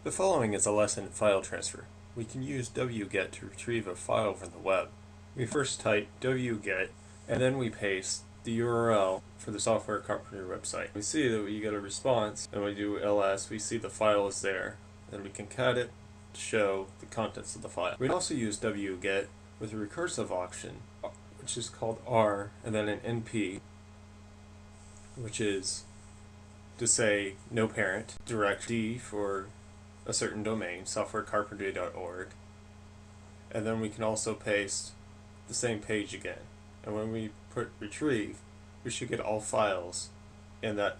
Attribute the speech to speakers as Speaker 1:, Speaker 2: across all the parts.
Speaker 1: The following is a lesson in file transfer. We can use wget to retrieve a file from the web. We first type wget and then we paste the URL for the Software Carpentry website. We see that we get a response and we do ls, we see the file is there. Then we can cat it to show the contents of the file. We can also use wget with a recursive option, which is called r, and then an np, which is to say no parent, direct d for a certain domain, softwarecarpentry.org, and then we can also paste the same page again. And when we put retrieve, we should get all files in that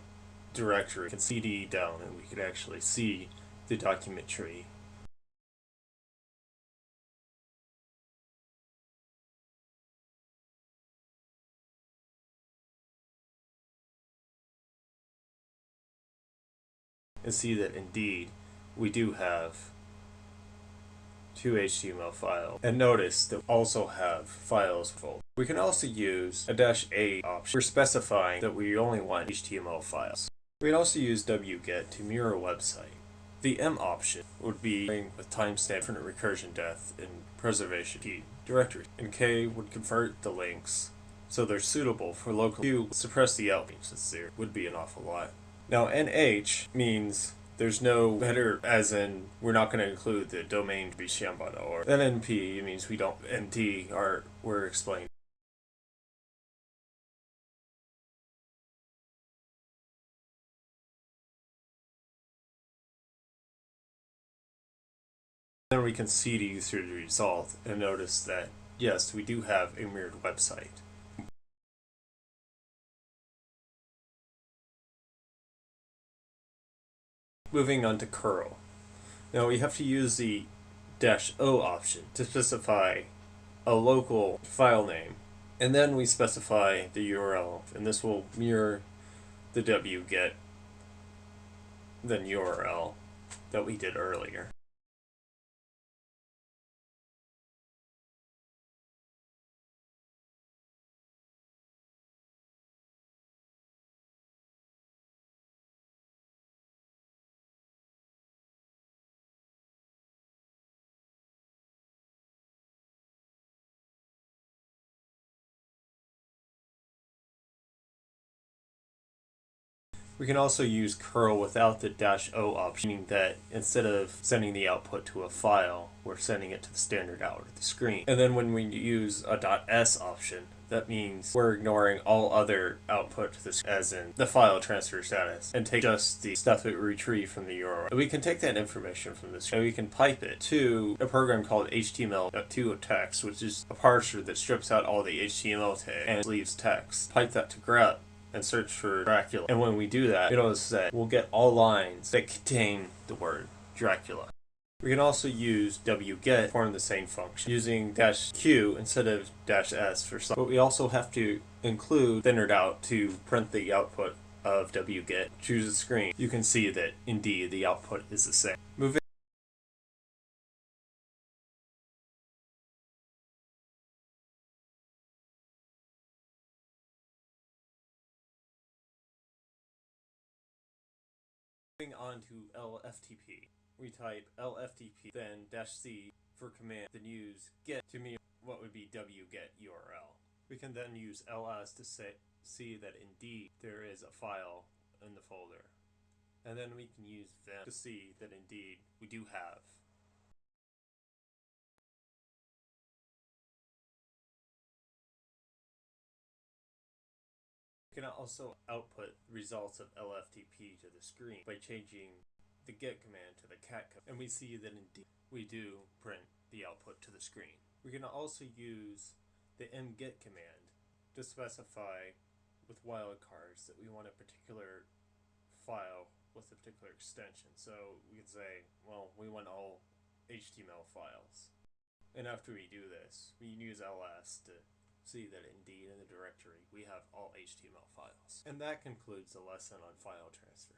Speaker 1: directory. We can cd down and we can actually see the document tree. And see that indeed we do have two HTML files. And notice that we also have files folder. We can also use a -a option for specifying that we only want HTML files. We can also use wget to mirror a website. The M option would be with timestamp for recursion depth and preservation key directory. And K would convert the links so they're suitable for local. Q suppress the output since there would be an awful lot. Now NH means there's no header, as in we're not going to include the domain to be shambada, then NP means we don't, NT we're explaining. Then we can cd through the result and notice that yes, we do have a mirrored website. Moving on to curl. Now we have to use the -o option to specify a local file name, and then we specify the URL, and this will mirror the wget then URL that we did earlier. We can also use curl without the -o option, meaning that instead of sending the output to a file, we're sending it to the standard out of the screen. And then when we use a .s option, that means we're ignoring all other output to this, as in the file transfer status, and take just the stuff that we retrieve from the URL. And we can take that information from this and we can pipe it to a program called HTML2 text, which is a parser that strips out all the HTML tags and leaves text. Pipe that to grep and search for Dracula. And when we do that, you notice that we'll get all lines that contain the word Dracula. We can also use wget to perform the same function, using -q instead of -s for some. But we also have to include thinnered out to print the output of wget. Choose the screen. You can see that indeed the output is the same. Moving on to LFTP. We type LFTP, then -c for command, then use get to me what would be wget URL. We can then use ls to see that indeed there is a file in the folder. And then we can use them to see that indeed we do have. We can also output results of LFTP to the screen by changing the get command to the cat command, and we see that indeed we do print the output to the screen. We can also use the mget command to specify with wildcards that we want a particular file with a particular extension. So we can say, well, we want all HTML files. And after we do this, we can use ls to see that indeed in the directory we have all HTML files. And that concludes the lesson on file transfer.